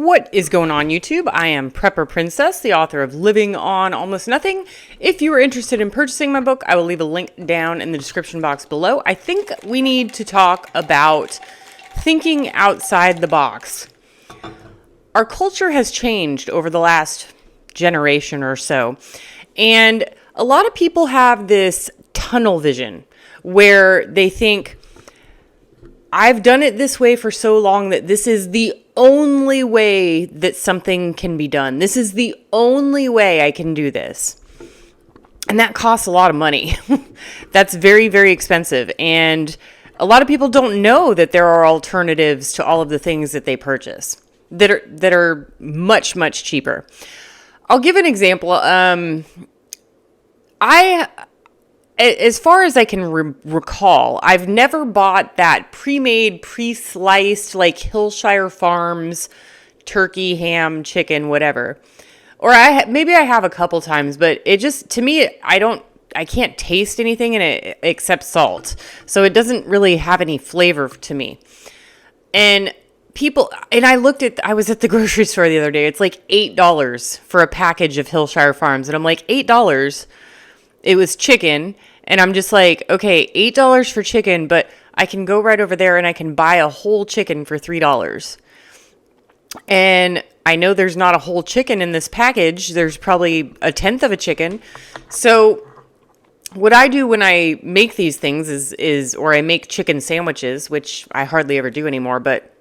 What is going on, YouTube? I am Prepper Princess, the author of Living on Almost Nothing. If you are interested in purchasing my book, I will leave a link down in the description box below. I think we need to talk about thinking outside the box. Our culture has changed over the last generation or so, and a lot of people have this tunnel vision where they think, I've done it this way for so long that this is the only way that something can be done. This is the only way I can do this. And that costs a lot of money. That's very, very expensive. And a lot of people don't know that there are alternatives to all of the things that they purchase that are much, much cheaper. I'll give an example. As far as I can recall, I've never bought that pre-made, pre-sliced, like Hillshire Farms turkey, ham, chicken, whatever. Or maybe I have a couple times, but it just, to me, I can't taste anything in it except salt. So it doesn't really have any flavor to me. And I was at the grocery store the other day. It's like $8 for a package of Hillshire Farms. And I'm like, $8? It was chicken. And I'm just like, okay, $8 for chicken, but I can go right over there and I can buy a whole chicken for $3. And I know there's not a whole chicken in this package. There's probably a tenth of a chicken. So what I do when I make these things or I make chicken sandwiches, which I hardly ever do anymore, but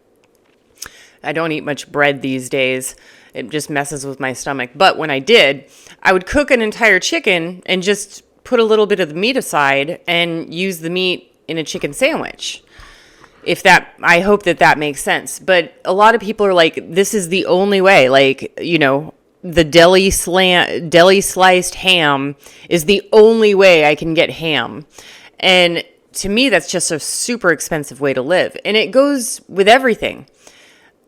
I don't eat much bread these days. It just messes with my stomach. But when I did, I would cook an entire chicken and just put a little bit of the meat aside and use the meat in a chicken sandwich. I hope that makes sense. But a lot of people are like, this is the only way. Like, the deli sliced ham is the only way I can get ham. And to me, that's just a super expensive way to live. And it goes with everything.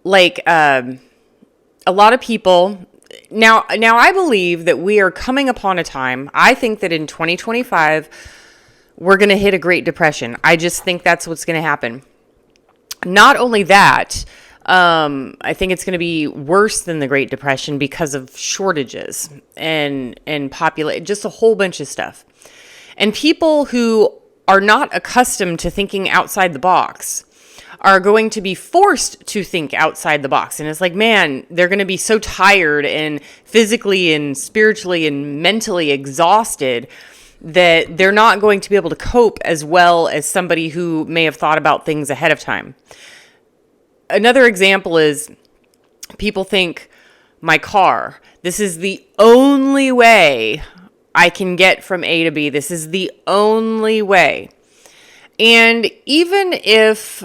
Like, a lot of people... Now I believe that we are coming upon a time. I think that in 2025, we're going to hit a Great Depression. I just think that's what's going to happen. Not only that, I think it's going to be worse than the Great Depression because of shortages and just a whole bunch of stuff. And people who are not accustomed to thinking outside the box are going to be forced to think outside the box. And it's like, man, they're going to be so tired and physically and spiritually and mentally exhausted that they're not going to be able to cope as well as somebody who may have thought about things ahead of time. Another example is people think, my car, this is the only way I can get from A to B. This is the only way. And even if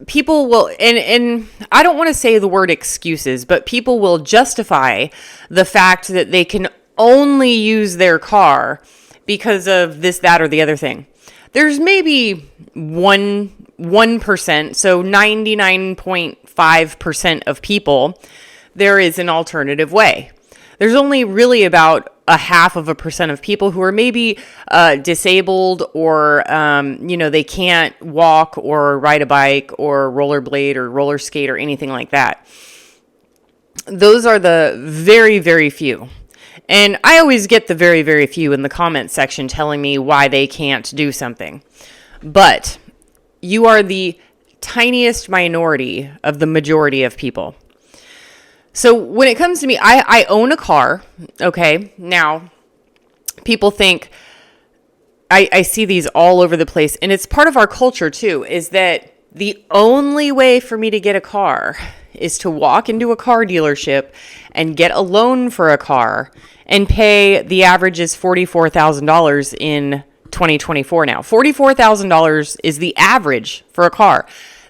people will, and I don't want to say the word excuses, but people will justify the fact that they can only use their car because of this, that, or the other thing. There's maybe 1%, so 99.5% of people, there is an alternative way. There's only really about 0.5% of people who are maybe disabled or, they can't walk or ride a bike or rollerblade or roller skate or anything like that. Those are the very, very few. And I always get the very, very few in the comment section telling me why they can't do something. But you are the tiniest minority of the majority of people. So when it comes to me, I own a car, okay? Now, people think, I see these all over the place, and it's part of our culture too, is that the only way for me to get a car is to walk into a car dealership and get a loan for a car and pay, the average is $44,000 in 2024 now. $44,000 is the average for a car.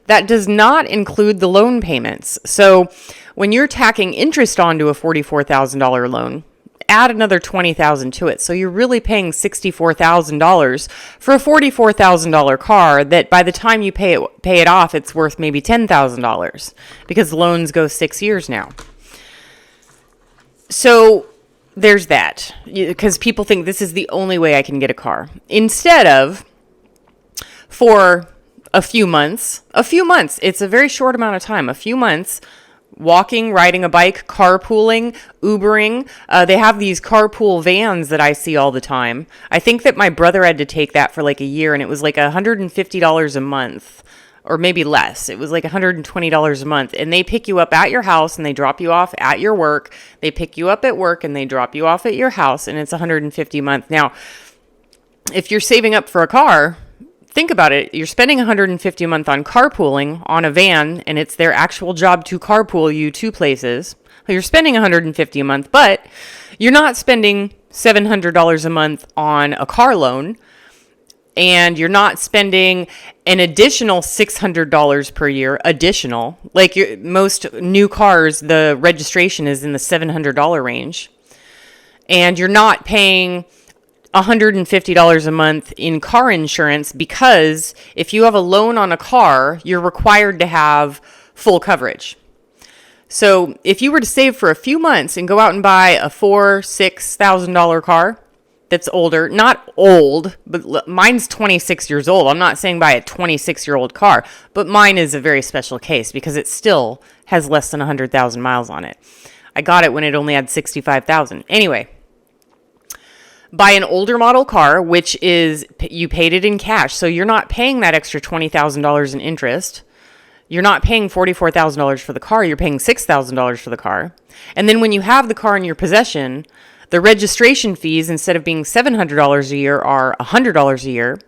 That does not include the loan payments. So when you're tacking interest onto a $44,000 loan, add another $20,000 to it. So you're really paying $64,000 for a $44,000 car that by the time you pay it off, it's worth maybe $10,000 because loans go 6 years now. So there's that, because people think this is the only way I can get a car. Instead of, for A few months. A few months. It's a very short amount of time. A few months. Walking, riding a bike, carpooling, Ubering. They have these carpool vans that I see all the time. I think that my brother had to take that for like a year, and it was like $150 a month, or maybe less. It was like $120 a month. And they pick you up at your house and they drop you off at your work. They pick you up at work and they drop you off at your house, and it's $150 a month. Now, if you're saving up for a car, think about it. You're spending $150 a month on carpooling on a van, and it's their actual job to carpool you to places. You're spending $150 a month, but you're not spending $700 a month on a car loan, and you're not spending an additional $600 per year additional. Like most new cars, the registration is in the $700 range, and you're not paying $150 a month in car insurance, because if you have a loan on a car, you're required to have full coverage. So if you were to save for a few months and go out and buy a $4,000-$6,000 car that's older, not old, but mine's 26 years old. I'm not saying buy a 26-year-old car, but mine is a very special case because it still has less than 100,000 miles on it. I got it when it only had 65,000. Anyway, buy an older model car, which is, you paid it in cash. So you're not paying that extra $20,000 in interest. You're not paying $44,000 for the car. You're paying $6,000 for the car. And then when you have the car in your possession, the registration fees, instead of being $700 a year, are $100 a year.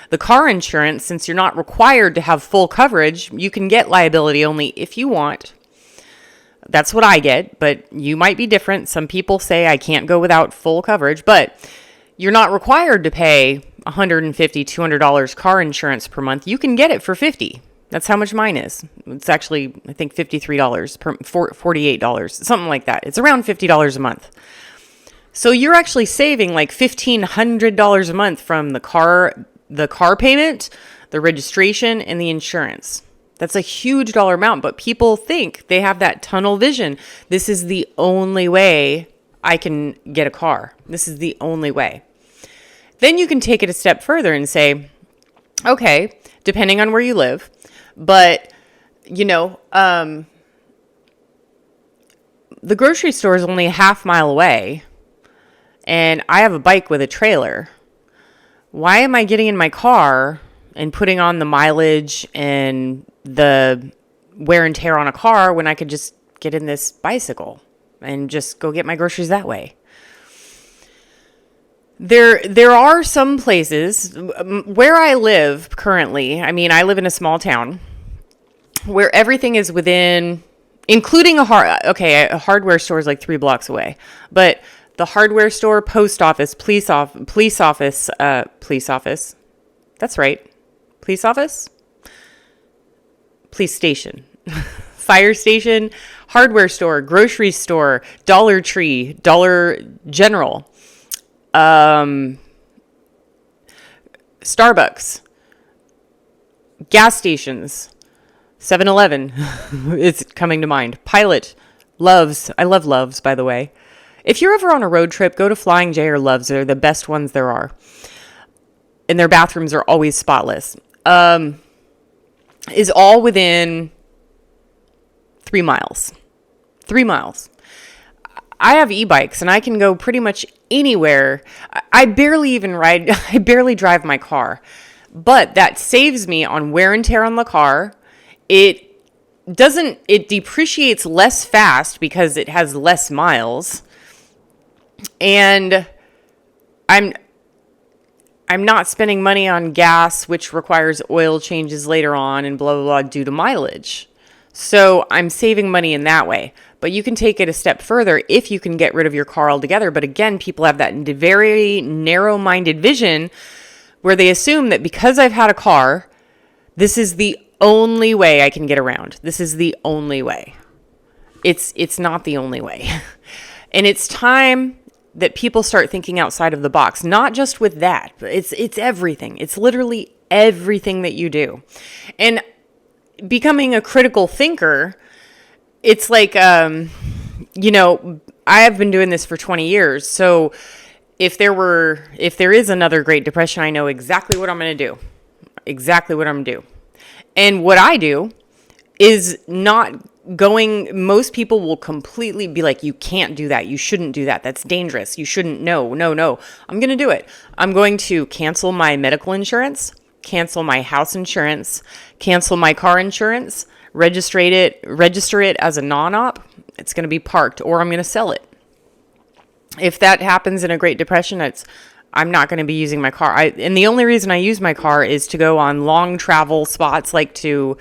The car insurance, since you're not required to have full coverage, you can get liability only if you want. That's what I get, but you might be different. Some people say I can't go without full coverage, but you're not required to pay $150, $200 car insurance per month. You can get it for $50. That's how much mine is. It's actually, I think, $53 $48, something like that. It's around $50 a month. So you're actually saving like $1,500 a month from the car payment, the registration, and the insurance. That's a huge dollar amount, but people think they have that tunnel vision. This is the only way I can get a car. This is the only way. Then you can take it a step further and say, okay, depending on where you live, but the grocery store is only a half mile away, and I have a bike with a trailer. Why am I getting in my car and putting on the mileage and the wear and tear on a car when I could just get in this bicycle and just go get my groceries that way? There are some places where I live currently. I mean, I live in a small town where everything is within, including a hardware store is like 3 blocks away, but the hardware store, post office, police office. That's right. Police office? Police station, fire station, hardware store, grocery store, Dollar Tree, Dollar General, Starbucks, gas stations, 7-Eleven, it's coming to mind. Pilot, Love's. I love Love's, by the way. If you're ever on a road trip, go to Flying J or Love's. They're the best ones there are. And their bathrooms are always spotless. Is all within 3 miles. 3 miles. I have e-bikes and I can go pretty much anywhere. I barely drive my car. But that saves me on wear and tear on the car. It depreciates less fast because it has less miles. And I'm not spending money on gas, which requires oil changes later on and blah, blah, blah, due to mileage. So I'm saving money in that way. But you can take it a step further if you can get rid of your car altogether. But again, people have that very narrow-minded vision where they assume that because I've had a car, this is the only way I can get around. This is the only way. It's not the only way. And it's time that people start thinking outside of the box, not just with that, but it's everything. It's literally everything that you do. And becoming a critical thinker, it's like, I have been doing this for 20 years. So if there is another Great Depression, I know exactly what I'm going to do. Exactly what I'm going to do. And what I do is not going, most people will completely be like, you can't do that. You shouldn't do that. That's dangerous. You shouldn't. No. I'm going to do it. I'm going to cancel my medical insurance, cancel my house insurance, cancel my car insurance, register it as a non-op. It's going to be parked, or I'm going to sell it. If that happens in a Great Depression, I'm not going to be using my car. And the only reason I use my car is to go on long travel spots, like to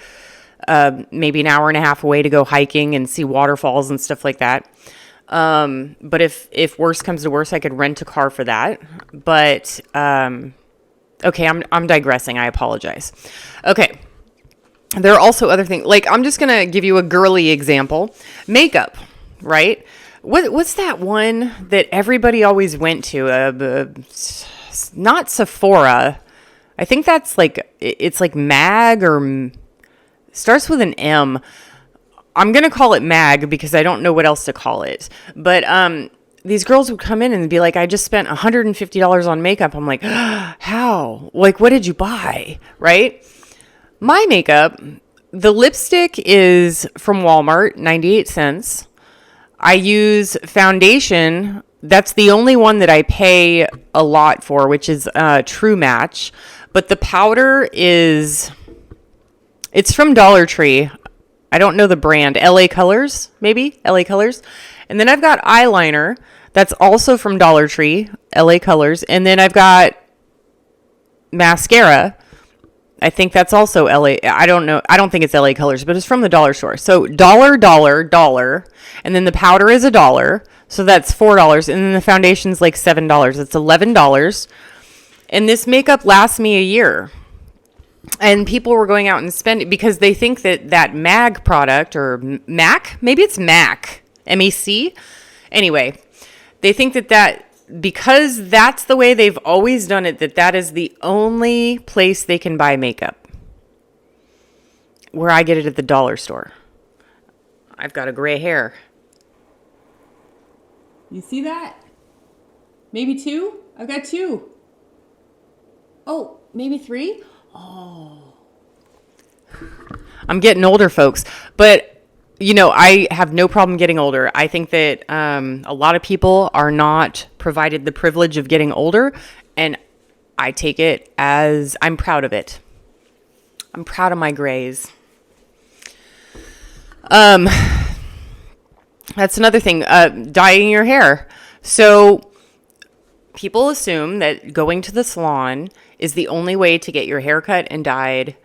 maybe an hour and a half away to go hiking and see waterfalls and stuff like that. But if worse comes to worse, I could rent a car for that. But okay, I'm digressing. I apologize. Okay. There are also other things. Like, I'm just going to give you a girly example. Makeup, right? What's that one that everybody always went to? Not Sephora. I think that's like, it's like MAG, or starts with an M. I'm going to call it MAG because I don't know what else to call it. But these girls would come in and be like, I just spent $150 on makeup. I'm like, how? Like, what did you buy? Right? My makeup, the lipstick is from Walmart, 98 cents. I use foundation. That's the only one that I pay a lot for, which is True Match. But the powder it's from Dollar Tree. I don't know the brand. LA Colors, maybe? LA Colors. And then I've got eyeliner. That's also from Dollar Tree, LA Colors. And then I've got mascara. I think that's also LA. I don't know. I don't think it's LA Colors, but it's from the dollar store. So dollar. And then the powder is $1. So that's $4. And then the foundation's like $7. It's $11. And this makeup lasts me a year. And people were going out and spending, because they think that MAG product, or MAC, maybe it's MAC, MAC. Anyway, they think that because that's the way they've always done it, that is the only place they can buy makeup. Where I get it at the dollar store. I've got a gray hair. You see that? Maybe 2? I've got 2. Oh, maybe 3? Oh. I'm getting older, folks. But I have no problem getting older. I think that a lot of people are not provided the privilege of getting older, and I take it as I'm proud of it. I'm proud of my grays. That's another thing, dyeing your hair. So people assume that going to the salon is the only way to get your hair cut and dyed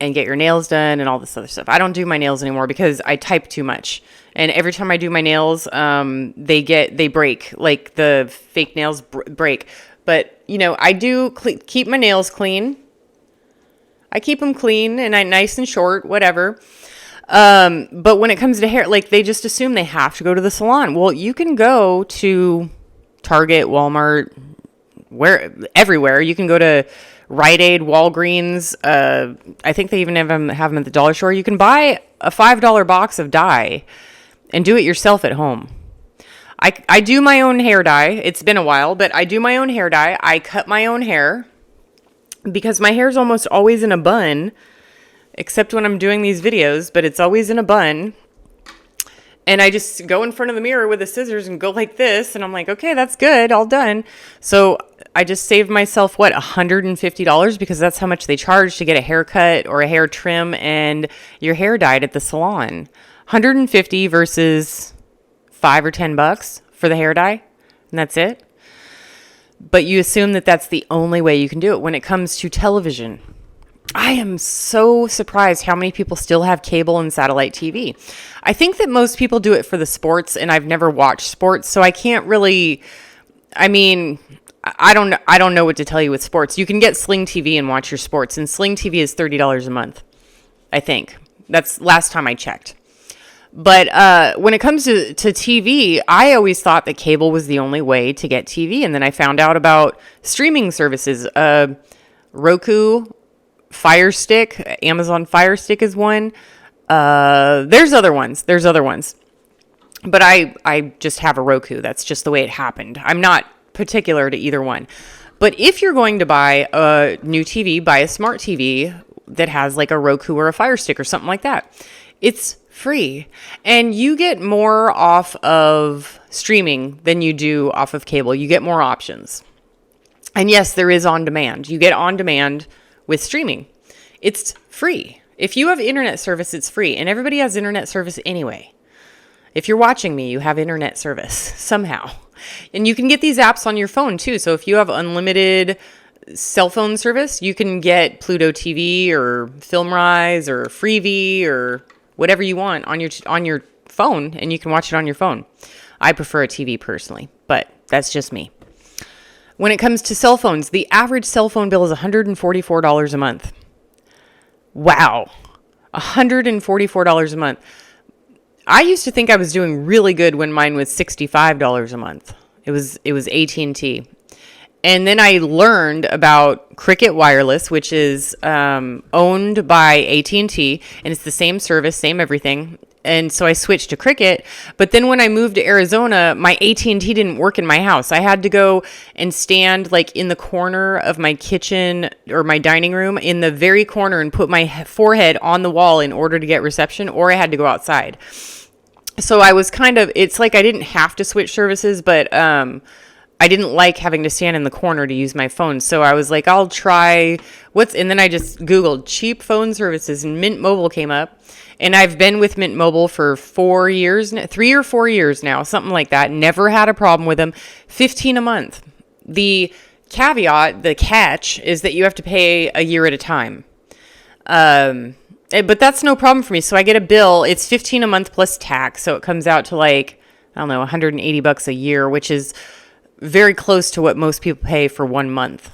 and get your nails done and all this other stuff. I don't do my nails anymore because I type too much. And every time I do my nails, they break. Like, the fake nails break. But, I do keep my nails clean. I keep them clean and nice and short, whatever. But when it comes to hair, like, they just assume they have to go to the salon. Well, you can go to Target, Walmart, everywhere. You can go to Rite Aid, Walgreens. I think they even have them at the dollar store. You can buy a $5 box of dye and do it yourself at home. I do my own hair dye. It's been a while, but I do my own hair dye. I cut my own hair because my hair is almost always in a bun, except when I'm doing these videos, but it's always in a bun. And I just go in front of the mirror with the scissors and go like this. And I'm like, okay, that's good. All done. So I just saved myself, $150, because that's how much they charge to get a haircut or a hair trim and your hair dyed at the salon. $150 versus $5 or $10 for the hair dye. And that's it. But you assume that that's the only way you can do it. When it comes to television, I am so surprised how many people still have cable and satellite TV. I think that most people do it for the sports, and I've never watched sports, so I can't really, I don't know what to tell you with sports. You can get Sling TV and watch your sports, and Sling TV is $30 a month, I think. That's last time I checked. But when it comes to TV, I always thought that cable was the only way to get TV, and then I found out about streaming services. Roku, Fire Stick, Amazon Fire Stick is one. There's other ones. But I just have a Roku. That's just the way it happened. I'm not particular to either one. But if you're going to buy a new TV, buy a smart TV that has like a Roku or a Fire Stick or something like that. It's free. And you get more off of streaming than you do off of cable. You get more options. And yes, there is on demand. You get on demand with streaming. It's free. If you have internet service, it's free. And everybody has internet service anyway. If you're watching me, you have internet service somehow. And you can get these apps on your phone too. So if you have unlimited cell phone service, you can get Pluto TV or FilmRise or Freevee or whatever you want on your phone, and you can watch it on your phone. I prefer a TV personally, but that's just me. When it comes to cell phones, the average cell phone bill is $144 a month. Wow. $144 a month. I used to think I was doing really good when mine was $65 a month. It was AT&T. And then I learned about Cricket Wireless, which is owned by AT&T, and it's the same service, same everything. And so I switched to Cricket. But then when I moved to Arizona, my AT&T didn't work in my house. I had to go and stand like in the corner of my kitchen or my dining room in the very corner and put my forehead on the wall in order to get reception, or I had to go outside. So I was it's like I didn't have to switch services, but I didn't like having to stand in the corner to use my phone. So I was like, I'll try and then I just Googled cheap phone services, and Mint Mobile came up. And I've been with Mint Mobile for 4 years, 3 or 4 years now, something like that. Never had a problem with them. $15 a month. The caveat, the catch, is that you have to pay a year at a time. But that's no problem for me. So I get a bill. It's $15 a month plus tax. So it comes out to like, I don't know, $180 a year, which is very close to what most people pay for 1 month.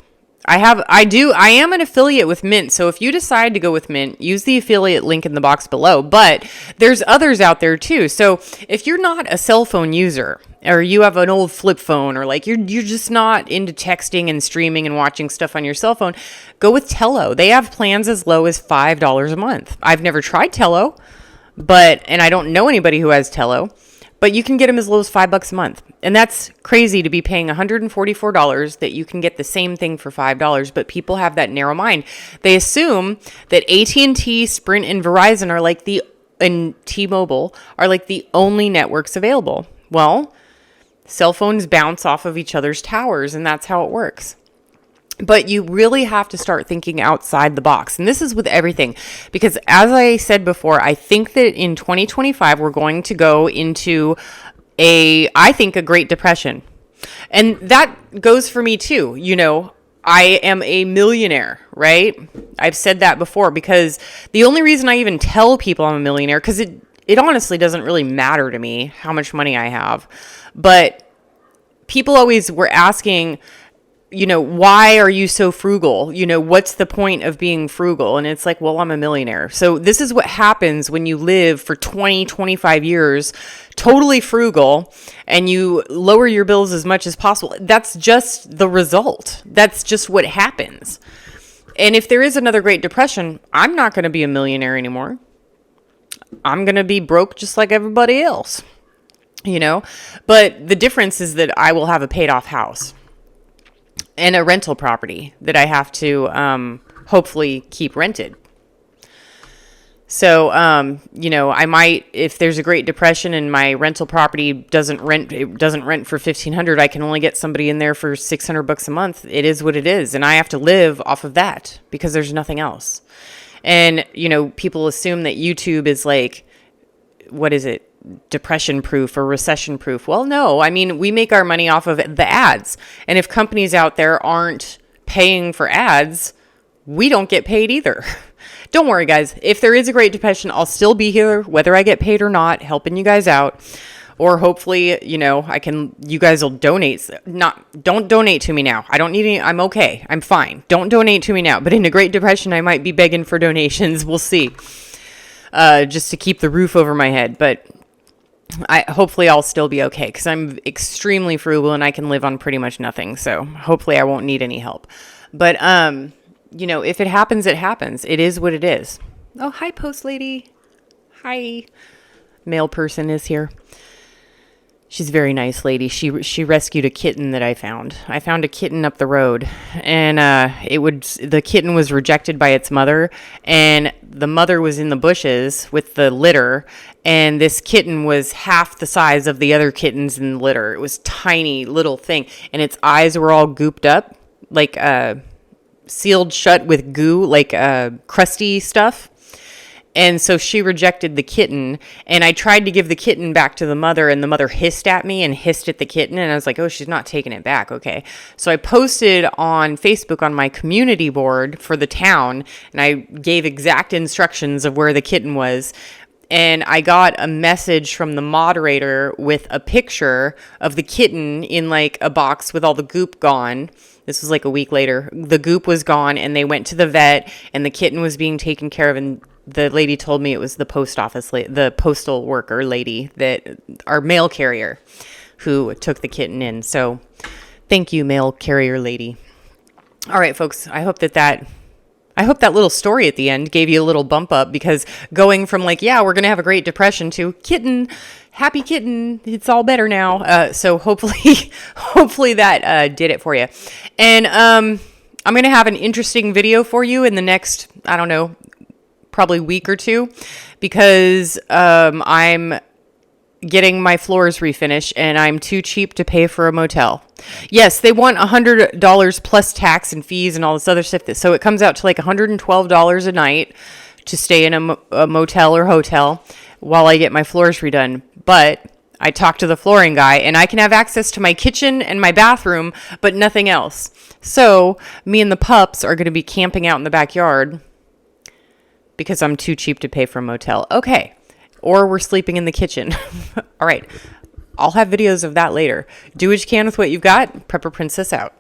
I am an affiliate with Mint. So if you decide to go with Mint, use the affiliate link in the box below, but there's others out there too. So if you're not a cell phone user, or you have an old flip phone, or like you're just not into texting and streaming and watching stuff on your cell phone, go with Tello. They have plans as low as $5 a month. I've never tried Tello, and I don't know anybody who has Tello. But you can get them as low as $5 a month. And that's crazy to be paying $144 that you can get the same thing for $5. But people have that narrow mind. They assume that AT&T, Sprint, and Verizon and T-Mobile are like the only networks available. Well, cell phones bounce off of each other's towers, and that's how it works. But you really have to start thinking outside the box. And this is with everything. Because as I said before, I think that in 2025, we're going to go into a Great Depression. And that goes for me too. You know, I am a millionaire, right? I've said that before, because the only reason I even tell people I'm a millionaire, because it honestly doesn't really matter to me how much money I have. But people always were asking, you know, why are you so frugal? You know, what's the point of being frugal? And it's like, well, I'm a millionaire. So this is what happens when you live for 20, 25 years, totally frugal, and you lower your bills as much as possible. That's just the result. That's just what happens. And if there is another Great Depression, I'm not going to be a millionaire anymore. I'm going to be broke just like everybody else, you know? But the difference is that I will have a paid off house and a rental property that I have to hopefully keep rented. So, you know, I might, if there's a Great Depression and my rental property doesn't rent for $1,500, I can only get somebody in there for $600 a month. It is what it is. And I have to live off of that because there's nothing else. And, you know, people assume that YouTube is like, what is it? Depression proof or recession proof. Well, no, I mean, we make our money off of the ads. And if companies out there aren't paying for ads, we don't get paid either. Don't worry, guys. If there is a Great Depression, I'll still be here, whether I get paid or not, helping you guys out. Or hopefully, you know, you guys will donate. Don't donate to me now. I don't need any. I'm okay. I'm fine. Don't donate to me now. But in a Great Depression, I might be begging for donations. We'll see. Just to keep the roof over my head. But hopefully I'll still be okay, because I'm extremely frugal and I can live on pretty much nothing. So hopefully I won't need any help. But, you know, if it happens, it happens. It is what it is. Oh, hi, post lady. Hi. Mail person is here. She's a very nice lady. She rescued a kitten that I found. I found a kitten up the road, and the kitten was rejected by its mother, and the mother was in the bushes with the litter, and this kitten was half the size of the other kittens in the litter. It was tiny little thing, and its eyes were all gooped up, like sealed shut with goo, like crusty stuff. And so she rejected the kitten, and I tried to give the kitten back to the mother, and the mother hissed at me and hissed at the kitten, and I was like, oh, she's not taking it back. Okay. So I posted on Facebook on my community board for the town, and I gave exact instructions of where the kitten was. And I got a message from the moderator with a picture of the kitten in like a box with all the goop gone. This was like a week later. The goop was gone, and they went to the vet, and the kitten was being taken care of, and the lady told me it was the post office, the postal worker lady, that our mail carrier who took the kitten in. So thank you, mail carrier lady. All right, folks, I hope that little story at the end gave you a little bump up, because going from like, yeah, we're going to have a Great Depression to kitten, happy kitten, it's all better now. So hopefully that did it for you. And I'm going to have an interesting video for you in the next, I don't know, probably week or two, because I'm getting my floors refinished, and I'm too cheap to pay for a motel. Yes, they want $100 plus tax and fees and all this other stuff. So it comes out to like $112 a night to stay in a motel or hotel while I get my floors redone. But I talked to the flooring guy, and I can have access to my kitchen and my bathroom, but nothing else. So me and the pups are going to be camping out in the backyard because I'm too cheap to pay for a motel. Okay. Or we're sleeping in the kitchen. All right. I'll have videos of that later. Do what you can with what you've got. Prepper Princess out.